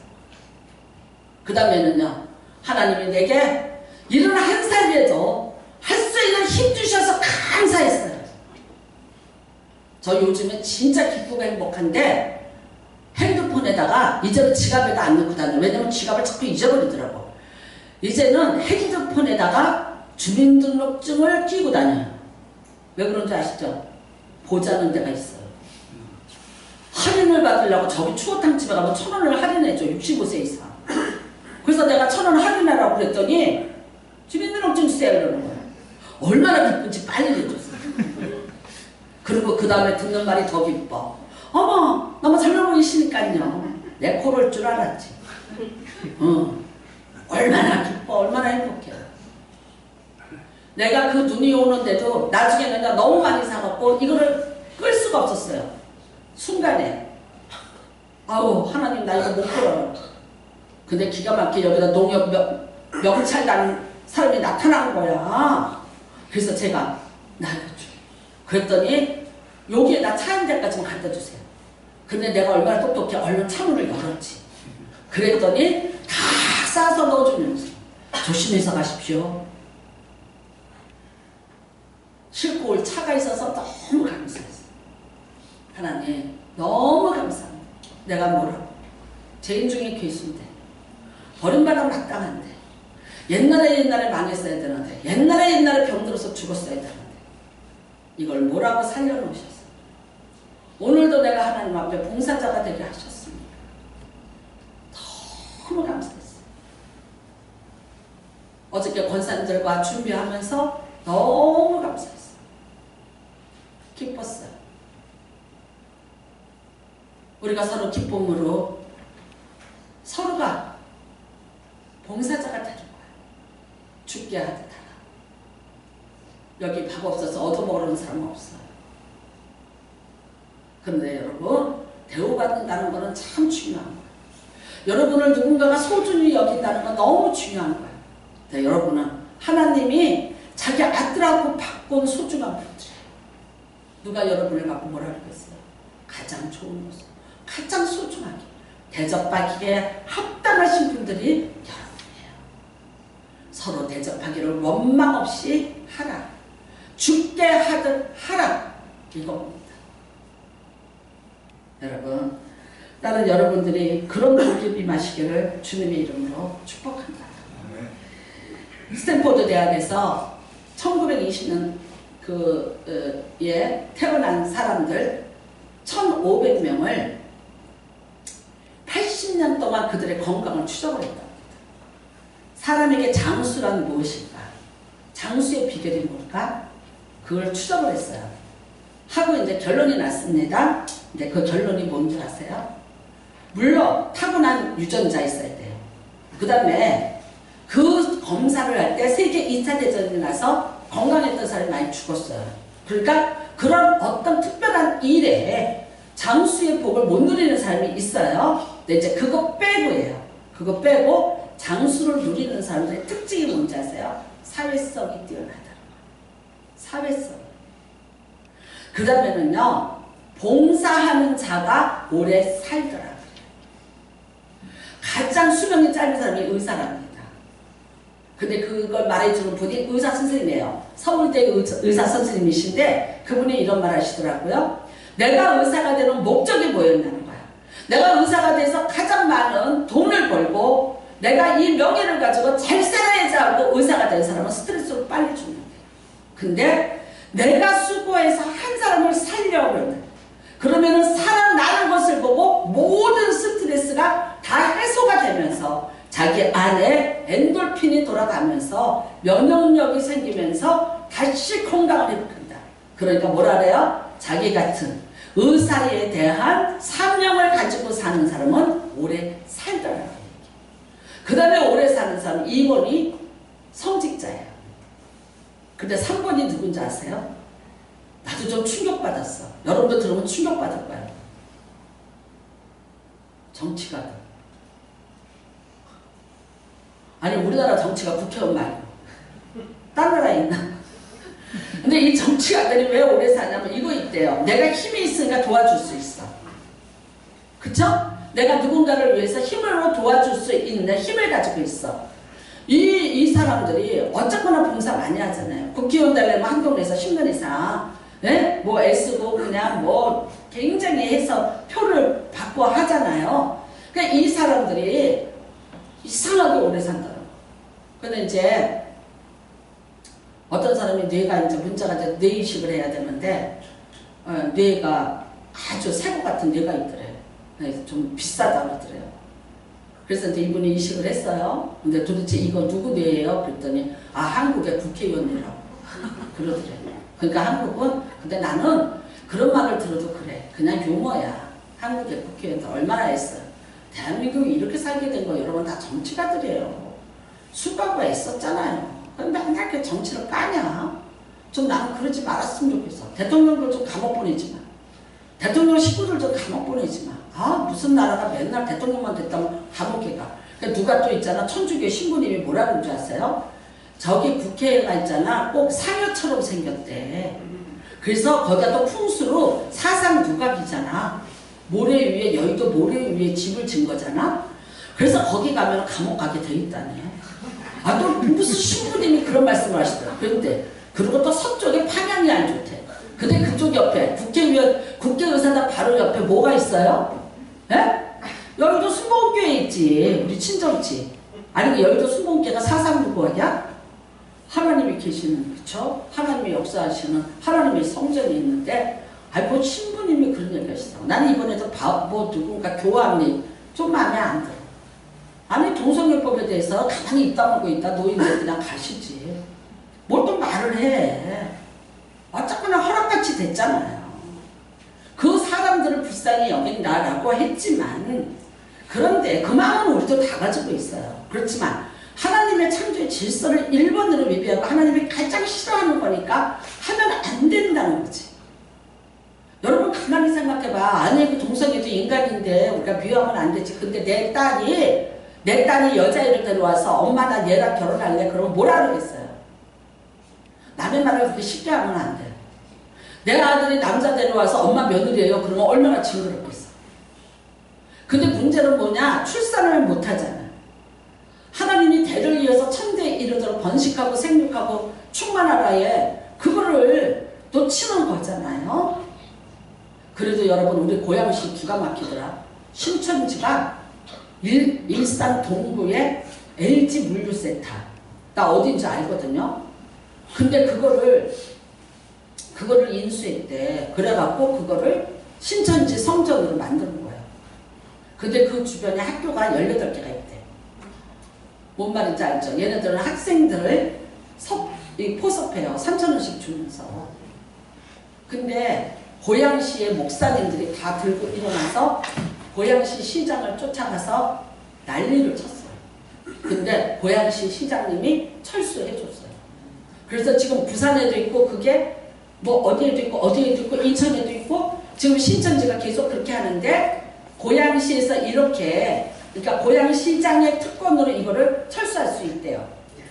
그 다음에는요, 하나님이 내게 일은 한 살이라도 할 수 있는 힘 주셔서 감사했어요. 저 요즘에 진짜 기쁘고 행복한데 핸드폰에다가 이제는 지갑에다 안 넣고 다녀요. 왜냐면 지갑을 자꾸 잊어버리더라고. 이제는 핸드폰에다가 주민등록증을 끼고 다녀요. 왜 그런지 아시죠? 보자는 데가 있어요. 할인을 받으려고 저기 추어탕집에 가면 1,000원을 할인해줘. 65세 이상. 그래서 내가 1,000원 할인하라고 그랬더니 주민등록증 주세요 이러는 거야. 얼마나 기쁜지 빨리 해줬어. 그리고 그 다음에 듣는 말이 더 기뻐. 어머 너무 젊어 보이시니까요. 내 코를 줄 알았지. 얼마나 기뻐, 얼마나 행복해. 내가 그 눈이 오는데도 나중에는 내가 너무 많이 사갖고 이거를 끌 수가 없었어요. 순간에. 아우 하나님 나 이거 못 끌어요. 근데 기가 막히게 여기다 농협 명찰 난 사람이 나타난 거야. 그래서 제가 그랬더니 여기에다 차 한 대까지만 갖다 주세요. 근데 내가 얼마나 똑똑해. 얼른 차문을 열었지. 그랬더니 다 싸서 넣어주면서 조심해서 가십시오. 싣고 올 차가 있어서 너무 감사했어요. 하나님 너무 감사합니다. 내가 뭐라고 제 인중에 괴수인데 버림받아 마땅한데 옛날에 망했어야 되는데 옛날에 병들어서 죽었어야 되는데 이걸 뭐라고 살려놓으셨어요. 오늘도 내가 하나님 앞에 봉사자가 되게 하셨습니다. 너무 감사했어요. 어저께 권사님들과 준비하면서 너무 감사했어요. 기뻤어요. 우리가 서로 기쁨으로 서로가 봉사자가 되는 거예요. 죽게 하듯 하라. 여기 밥 없어서 얻어먹으려는 사람은 없어요. 그런데 여러분 대우받는다는 것은 참 중요한 거예요. 여러분을 누군가가 소중히 여긴다는 건 너무 중요한 거예요. 네, 여러분은 하나님이 자기 아들하고 바꾼 소중한 분들이에요. 누가 여러분을 갖고 뭐라 그러겠어요? 가장 좋은 모습, 가장 소중하게 대접받기에 합당하신 분들이 여러분이에요. 서로 대접하기를 원망 없이 하라. 죽게 하듯 하라. 이겁니다. 여러분, 나는 여러분들이 그런 복을 임하시기를 주님의 이름으로 축복합니다. 스탠포드 대학에서 1920년 에 태어난 사람들 1,500명을 80년 동안 그들의 건강을 추적을 했답니다. 사람에게 장수란 무엇일까? 장수의 비결이 뭘까? 그걸 추적을 했어요. 하고 이제 결론이 났습니다. 근데 그 결론이 뭔지 아세요? 물론 타고난 유전자 있어야 돼요. 그 다음에 그 검사를 할 때 세계 2차 대전이 나서 건강했던 사람이 많이 죽었어요. 그러니까 그런 어떤 특별한 일에 장수의 복을 못 누리는 사람이 있어요. 근데 이제 그거 빼고예요. 그거 빼고 장수를 누리는 사람들의 특징이 뭔지 아세요? 사회성이 뛰어나다는 거예요. 사회성. 그 다음에는요, 봉사하는 자가 오래 살더라. 가장 수명이 짧은 사람이 의사랍니다. 근데 그걸 말해주는 분이 의사 선생님이에요. 서울대 의사 선생님이신데 그분이 이런 말 하시더라고요. 내가 의사가 되는 목적이 뭐였냐는 거야. 내가 의사가 돼서 가장 많은 돈을 벌고 내가 이 명예를 가지고 잘 살아야지 하고 의사가 된 사람은 스트레스를 빨리 죽는데, 근데 내가 수고해서 한 사람을 살려고 그러는데 그러면은 살아나는 것을 보고 모든 스트레스가 다 해소가 되면서 자기 안에 엔돌핀이 돌아가면서 면역력이 생기면서 다시 건강을 회복한다. 그러니까 뭐라 그래요? 자기 같은 의사에 대한 사명을 가지고 사는 사람은 오래 살더라고요. 그 다음에 오래 사는 사람 2번이 성직자예요. 근데 3번이 누군지 아세요? 나도 좀 충격받았어. 여러분도 들으면 충격받을 거예요. 정치가들. 아니 우리나라 정치가 국회의원 말고 딴 나라에 있나? 근데 이 정치가들이 왜 오래 사냐면 이거 있대요. 내가 힘이 있으니까 도와줄 수 있어. 그쵸? 내가 누군가를 위해서 힘으로 도와줄 수 있는 힘을 가지고 있어. 이 사람들이 어쨌거나 봉사 많이 하잖아요. 국회의원 되려면 한동네에서 10년 이상 뭐 애쓰고 그냥 뭐 굉장히 해서 표를 받고 하잖아요. 그러니까 이 사람들이 이상하게 오래 산다는 거. 근데 이제 어떤 사람이 뇌가 이제 문제가 돼 뇌 이식을 해야 되는데 뇌가 아주 새고 같은 뇌가 있더래요. 좀 비싸다고 그러더래요. 그래서 이제 이분이 이식을 했어요. 근데 도대체 이거 누구 뇌예요? 그랬더니 한국의 국회의원이라고 그러더래요. 그러니까 한국은 근데 나는 그런 말을 들어도 그래. 그냥 유머야. 한국의 국회의원들 얼마나 했어. 대한민국이 이렇게 살게 된 거 여러분 다 정치가들이에요. 수박과 애썼잖아요. 근데 맨날 이렇게 정치를 까냐? 좀 나는 그러지 말았으면 좋겠어. 대통령들 좀 감옥 보내지 마. 대통령 식구들 좀 감옥 보내지 마. 아 무슨 나라가 맨날 대통령만 됐다면 감옥에 가. 그러니까 누가 또 있잖아. 천주교 신부님이 뭐라는 줄 아세요? 저기 국회가 있잖아. 꼭 상여처럼 생겼대. 그래서 거기다 또 풍수로 사상 누각이잖아. 모래 위에 여의도 모래 위에 집을 진 거잖아. 그래서 거기 가면 감옥 가게 돼 있다네. 아 또 무슨 신부님이 그런 말씀을 하시더라. 그런데 그리고 또 서쪽에 방향이 안 좋대. 근데 그쪽 옆에 국회의사당 바로 옆에 뭐가 있어요? 예? 여의도 순복음교회 있지. 우리 친정집. 아니 여의도 순복음교회가 사상 누구냐? 하나님이 계시는, 그쵸? 하나님이 역사하시는 하나님의 성전이 있는데, 뭐 신부님이 그런 얘기가 있어. 나는 이번에도 누군가 교황이 좀 마음에 안 들어. 아니 동성애법에 대해서 가만히 입다물고 있다 노인들 그냥 가시지. 뭘 또 말을 해. 어쨌거나 허락같이 됐잖아요. 그 사람들을 불쌍히 여긴다라고 했지만, 그런데 그 마음은 우리도 다 가지고 있어요. 그렇지만 하나님의 창조의 질서를 1번으로 위배하고 하나님이 가장 싫어하는 거니까 하면 안 된다는 거지. 여러분 가만히 생각해봐. 아니 그 동성애도 인간인데 우리가 미워하면 안 되지. 근데 내 딸이 여자애를 데려와서 엄마 나 얘랑 결혼할래? 그러면 뭐라 그러겠어요? 남의 말을 그렇게 쉽게 하면 안 돼요. 내 아들이 남자 데려와서 엄마 며느리예요. 그러면 얼마나 징그럽겠어. 근데 문제는 뭐냐? 출산을 못하잖아. 하나님이 대를 이어서 천대에 이르도록 번식하고 생육하고 충만하라에 그거를 놓치는 거잖아요. 그래도 여러분 우리 고양시 기가 막히더라. 신천지가 일산 동구에 LG 물류센터 나 어딘지 알거든요. 근데 그거를 인수했대. 그래갖고 그거를 신천지 성전으로 만드는 거예요. 근데 그 주변에 학교가 18개가 있대. 뭔 말인지 알죠? 얘네들은 학생들을 포섭해요. 3,000원씩 주면서. 근데 고양시의 목사님들이 다 들고 일어나서 고양시 시장을 쫓아가서 난리를 쳤어요. 근데 고양시 시장님이 철수해 줬어요. 그래서 지금 부산에도 있고 그게 뭐 어디에도 있고 인천에도 있고 지금 신천지가 계속 그렇게 하는데 고양시에서 이렇게 그러니까 고양시장의 특권으로 이거를 철수할 수 있대요.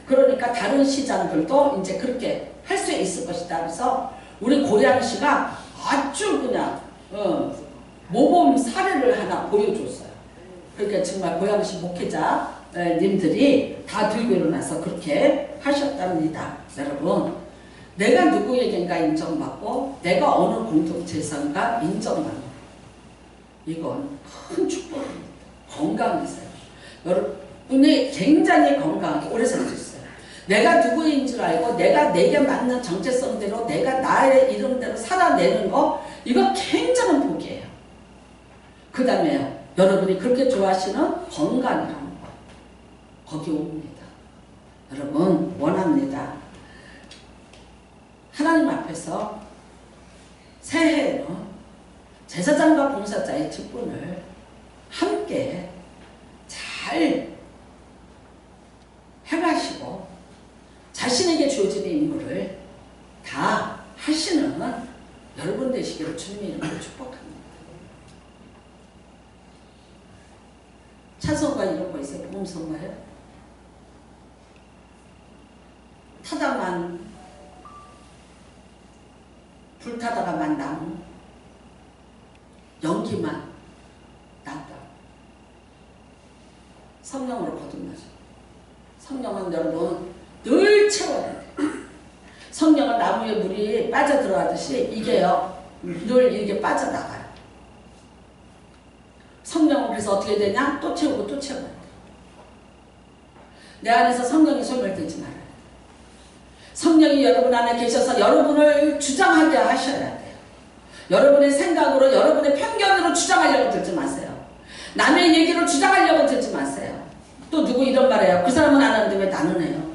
그러니까 다른 시장들도 이제 그렇게 할 수 있을 것이다. 그래서 우리 고양시가 아주 그냥 모범 사례를 하나 보여줬어요. 그러니까 정말 고양시 목회자님들이 다 들고 일어나서 그렇게 하셨답니다. 여러분 내가 누구에겐가 인정받고 내가 어느 공동체에선가 인정받는 이건 큰 축복입니다. 건강이세요. 여러분이 굉장히 건강하게 오래 살 수 있어요. 내가 누구인 줄 알고 내게 맞는 정체성대로 내가 나의 이름대로 살아내는 거 이거 굉장한 복이에요. 그 다음에 여러분이 그렇게 좋아하시는 건강이라는 거 거기 옵니다. 여러분 원합니다. 하나님 앞에서 새해에는 제사장과 봉사자의 직분을 함께 잘 해가시고 자신에게 주어지는 임무를 다 하시는 여러분 되시기를 주님의 이름으로 축복합니다. 찬송가 이런 거 있어요? 복음성가요? 타다만 불타다가만 나무 연기만 났다. 성령으로 거듭나죠. 성령은 여러분 늘 채워야 돼. 성령은 나무에 물이 빠져들어가듯이 이게요 늘 이게 빠져나가요. 성령은 그래서 어떻게 되냐? 또 채우고 또 채워야 돼. 내 안에서 성령이 소멸되지 말아요. 성령이 여러분 안에 계셔서 여러분을 주장하게 하셔야 돼요. 여러분의 생각으로 여러분의 편견으로 주장하려고 들지 마세요. 남의 얘기로 주장하려고 들지 마세요. 또 누구 이런 말해요. 그 사람은 안 하는데 왜 나는 해요?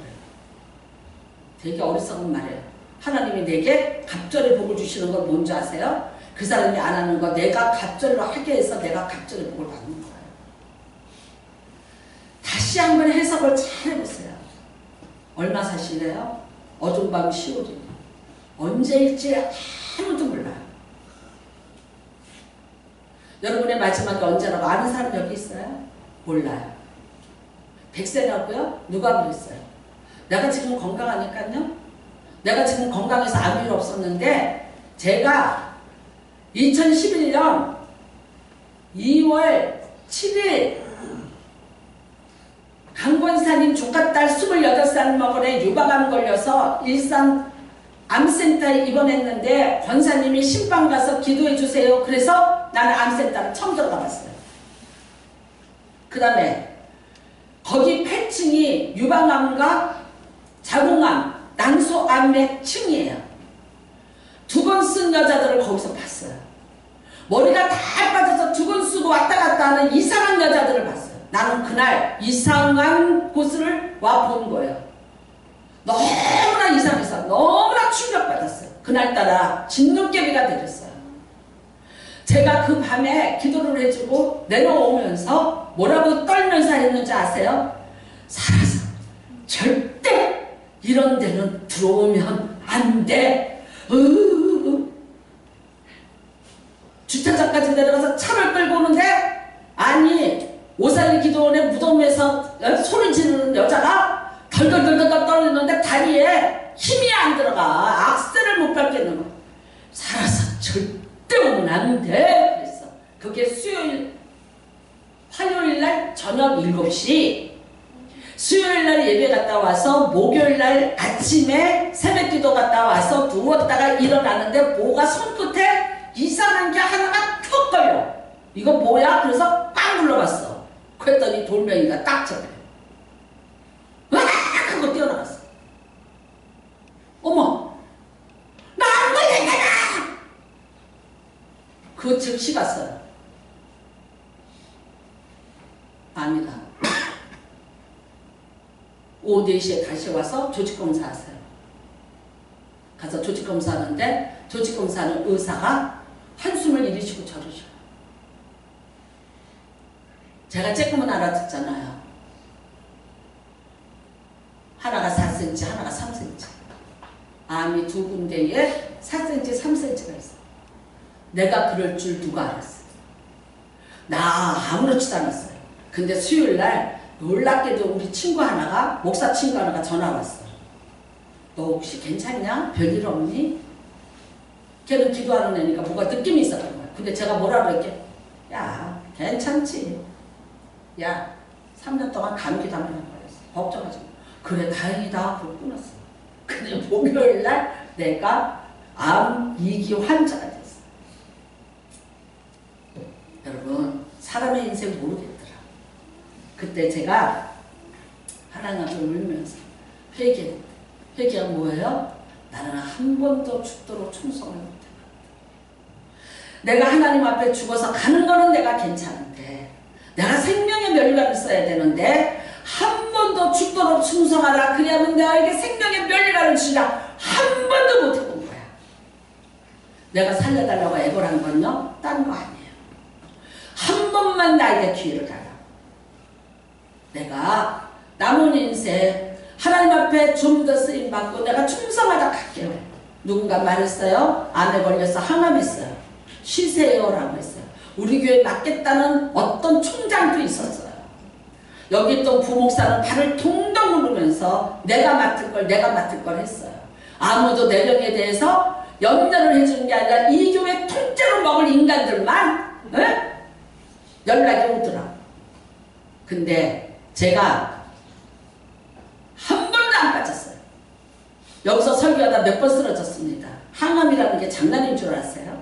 되게 어리석은 말이에요. 하나님이 내게 갑절의 복을 주시는 건 뭔지 아세요? 그 사람이 안 하는 거 내가 갑절로 하게 해서 내가 갑절의 복을 받는 거예요. 다시 한번 해석을 잘 해보세요. 얼마 사실래요? 어둠밤 10월이에요. 언제일지 아무도 몰라요. 여러분의 마지막이 언제라고 아는 사람 여기 있어요? 몰라요. 100세라고요? 누가 그랬어요? 내가 지금 건강하니까요. 내가 지금 건강해서 아무 일 없었는데 제가 2011년 2월 7일 강권사님 조카딸 28살 먹으래 유방암 걸려서 일산 암센터에 입원했는데 권사님이 신방 가서 기도해 주세요. 그래서 나는 암센터를 처음 들어가 봤어요. 그 다음에 거기 8층이 유방암과 자궁암, 난소암의 층이에요. 2번 쓴 여자들을 거기서 봤어요. 머리가 다 빠져서 2번 쓰고 왔다 갔다 하는 이상한 여자들을 봤어요. 나는 그날 이상한 곳을 와 본 거예요. 너무나 이상해서 너무나 충격받았어요. 그날따라 진눈깨비가 되었어요. 제가 그 밤에 기도를 해주고 내려오면서 뭐라고 떨면서 했는지 아세요? 살아서 절대 이런 데는 들어오면 안 돼. 주차장까지 내려가서 차를 끌고 오는데 아니 오사리 기도원의 무덤에서 소리 지르는 여자가 덜덜덜덜 떨리는데 다리에 힘이 안 들어가. 악셀을 못 밟겠는 거야. 살아서 절대 오면 안 돼. 그랬어. 그게 화요일날 저녁 7시 수요일날 예배 갔다 와서 목요일날 아침에 새벽기도 갔다 와서 누웠다가 일어나는데 뭐가 손끝에 이상한 게 하나가 툭 걸려. 이거 뭐야? 그래서 빡 눌러봤어. 그랬더니 돌멩이가 딱 잡혀. 와! 하고 뛰어나갔어. 어머! 나 안 걸렸잖아! 그 즉시 갔어요. 아니다. 오후 4시에 다시 와서 조직검사 하세요. 가서 조직검사 하는데 조직검사는 의사가 한숨을 이리 쉬고 저리 쉬어요. 제가 조금은 알아듣잖아요. 하나가 4cm, 하나가 3cm. 암이 2군데에 4cm, 3cm가 있어. 내가 그럴 줄 누가 알았어? 나 아무렇지도 않았어요. 근데 수요일날 놀랍게도 우리 친구 하나가, 목사 친구 하나가 전화 왔어. 너 혹시 괜찮냐? 별일 없니? 걔는 기도하는 애니까 뭐가 느낌이 있었던 거야. 근데 제가 뭐라 그랬게? 야, 괜찮지. 야, 3년 동안 감기도 한번 걸렸어. 걱정하지 마. 그래, 다행이다. 그러고 끊었어. 근데 목요일날 내가 암 2기 환자가 됐어. 여러분, 사람의 인생 모르겠더라. 그때 제가 하나님 앞에 울면서 회개했대. 회개가 뭐예요? 나는 한 번도 죽도록 충성을 못해. 내가 하나님 앞에 죽어서 가는 거는 내가 괜찮은데 내가 생명의 면류관을 써야 되는데 한 번도 죽도록 충성하라. 그래야만 나에게 생명의 면류관을 주라. 한 번도 못 해본 거야. 내가 살려달라고 애걸 한 건요, 딴 거 아니에요. 한 번만 나에게 기회를 달라. 내가 남은 인생 하나님 앞에 좀 더 쓰임받고 내가 충성하다 갈게요. 누군가 말했어요. 암에 걸려서 항암했어요. 쉬세요 라고 했어요. 우리 교회 맡겠다는 어떤 총장도 있었어요. 여기 또 부목사는 발을 동동 누르면서 내가 맡을 걸 했어요. 아무도 내 병에 대해서 염려를 해주는 게 아니라 이 교회 통째로 먹을 인간들만 연락이 오더라. 근데 제가 한 번도 안 빠졌어요. 여기서 설교하다 몇 번 쓰러졌습니다. 항암이라는 게 장난인 줄 아세요?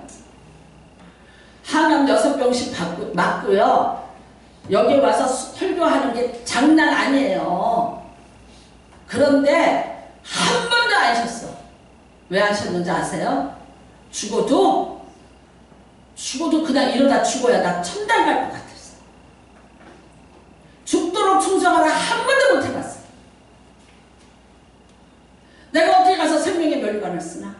항암 6병씩 맞고요. 여기 와서 설교하는 게 장난 아니에요. 그런데 한 번도 안 하셨어. 왜 하셨는지 아세요? 죽어도 그냥 이러다 죽어야 나 천당 갈 것 같았어. 죽도록 충성하라 한 번도 못 해봤어. 내가 어떻게 가서 생명의 면류관을 쓰나?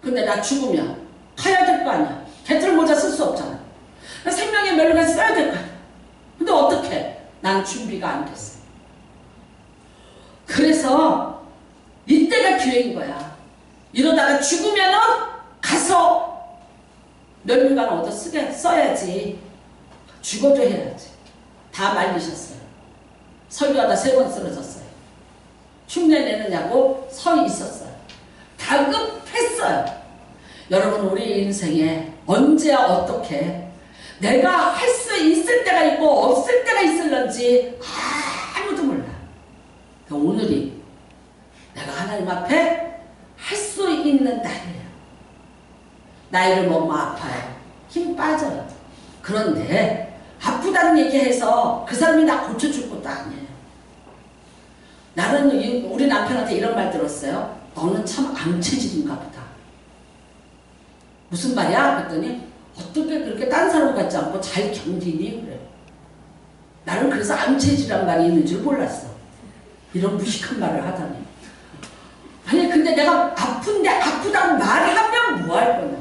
근데 나 죽으면 가야 될 될 거 아니야. 개털 모자 쓸 수 없잖아. 생명의 멸류관 써야 될 거 아니야. 근데 어떻게? 난 준비가 안 됐어. 그래서 이때가 기회인 거야. 이러다가 죽으면은 가서 멸류관 얻어 써야지. 죽어도 해야지. 다 말리셨어요. 설교하다 3번 쓰러졌어요. 흉내 내느냐고 서 있었어요. 다급했어요. 여러분, 우리 인생에 언제야 어떻게 내가 할 수 있을 때가 있고 없을 때가 있을런지 아무도 몰라. 오늘이 내가 하나님 앞에 할 수 있는 날이에요. 나이를 먹으면 아파요. 힘 빠져요. 그런데 아프다는 얘기해서 그 사람이 나 고쳐줄 것도 아니에요. 나는 우리 남편한테 이런 말 들었어요. 너는 참 암체질인가 보다. 무슨 말이야? 그랬더니 어떻게 그렇게 딴 사람 같지 않고 잘 견디니? 그래. 나는 그래서 암체질이란 말이 있는 줄 몰랐어. 이런 무식한 말을 하다니. 아니 근데 내가 아픈데 아프다고 말하면 뭐 할 거냐.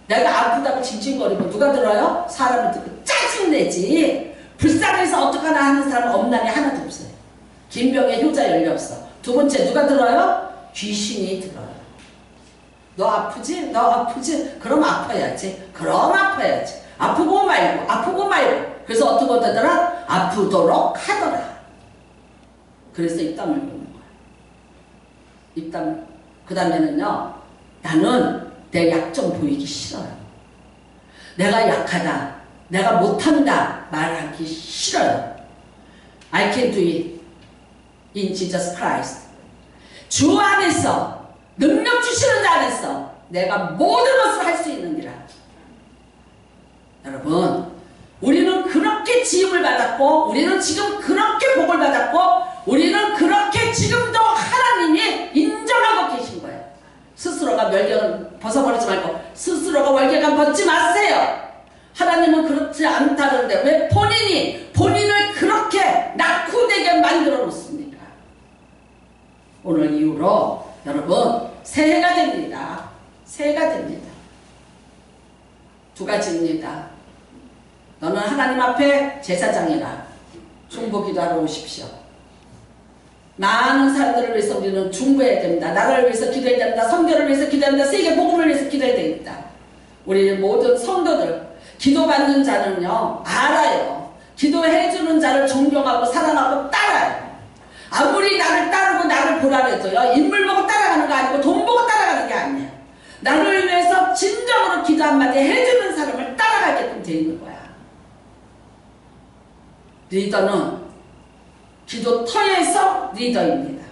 내가 아프다고 징징거리면 누가 들어요? 사람을 듣고 짜증내지. 불쌍해서 어떡하나 하는 사람은 없나니 하나도 없어요. 김병의 효자 열려 없어. 두 번째 누가 들어요? 귀신이 들어요. 너 아프지? 너 아프지? 그럼 아파야지. 그럼 아파야지. 아프고 말고 아프고 말고. 그래서 어떻게 되더라? 아프도록 하더라. 그래서 입담을 보는 거야. 입담. 그 다음에는요. 나는 내 약점 보이기 싫어요. 내가 약하다. 내가 못한다. 말하기 싫어요. I can do it in Jesus Christ. 주 안에서 능력 주시는 자 안에서 내가 모든 것을 할 수 있느니라. 여러분, 우리는 그렇게 지음을 받았고 우리는 지금 그렇게 복을 받았고 우리는 그렇게 지금도 하나님이 인정하고 계신 거예요. 스스로가 멸경을 벗어버리지 말고 스스로가 월계관 벗지 마세요. 하나님은 그렇지 않다는데 왜 본인이 본인을 그렇게 낙후되게 만들어 놓습니까? 오늘 이후로 여러분 새해가 됩니다. 새해가 됩니다. 두 가지입니다. 너는 하나님 앞에 제사장이라 중보기도하러 오십시오. 많은 사람들을 위해서 우리는 중보해야 됩니다. 나라를 위해서 기도해야 됩니다. 성교를 위해서 기도해야 됩니다. 세계 복음을 위해서 기도해야 됩니다. 우리 모든 성도들 기도받는 자는요 알아요. 기도해주는 자를 존경하고 사랑하고 따라요. 아무리 나를 따르고 나를 보라 해도요 인물 보고 따라가는 거 아니고 돈 보고 따라가는 게 아니에요. 나를 위해서 진정으로 기도 한마디 해주는 사람을 따라가게끔 돼 있는 거야. 리더는 기도터에서 리더입니다.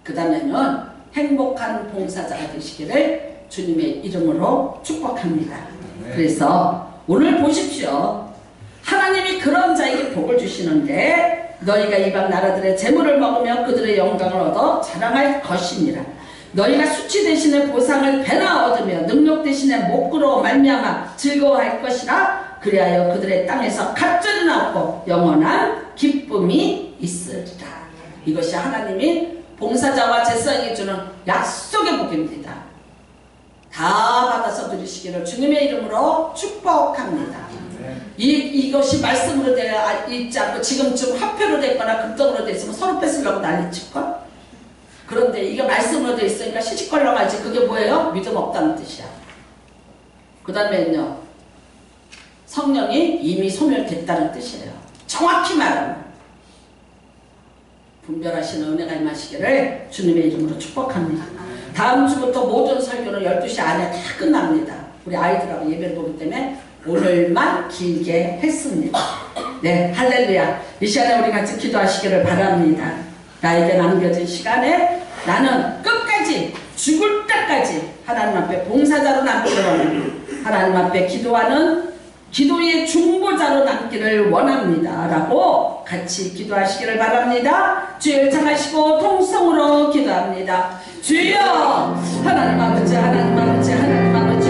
그 다음에는 행복한 봉사자가 되시기를 주님의 이름으로 축복합니다. 그래서 오늘 보십시오. 하나님이 그런 자에게 복을 주시는데 너희가 이방 나라들의 재물을 먹으며 그들의 영광을 얻어 자랑할 것이니라. 너희가 수치 대신에 보상을 배나 얻으며 능력 대신에 목구로 말미암아 즐거워할 것이라. 그리하여 그들의 땅에서 갑절이 나고 영원한 기쁨이 있으리라. 이것이 하나님이 봉사자와 제사장에게 주는 약속의 복입니다. 다 받아서 누리시기를 주님의 이름으로 축복합니다. 이것이 말씀으로 되어 있지 않고 지금쯤 화폐로 됐거나 금덩으로 되어 있으면 서로 뺏으려고 난리칠걸? 그런데 이게 말씀으로 되어 있으니까 시집걸러가지. 그게 뭐예요? 믿음 없다는 뜻이야. 그 다음에는요 성령이 이미 소멸됐다는 뜻이에요. 정확히 말하면 분별하시는 은혜가 임하시기를 주님의 이름으로 축복합니다. 다음 주부터 모든 설교는 12시 안에 다 끝납니다. 우리 아이들하고 예배를 보기 때문에 오늘만 길게 했습니다. 네, 할렐루야. 이 시간에 우리 같이 기도하시기를 바랍니다. 나에게 남겨진 시간에 나는 끝까지 죽을 때까지 하나님 앞에 봉사자로 남기를 원합니다. 하나님 앞에 기도하는 기도의 중보자로 남기를 원합니다. 라고 같이 기도하시기를 바랍니다. 주여 청하시고 통성으로 기도합니다. 주여 하나님 아버지 하나님 아버지 하나님 아버지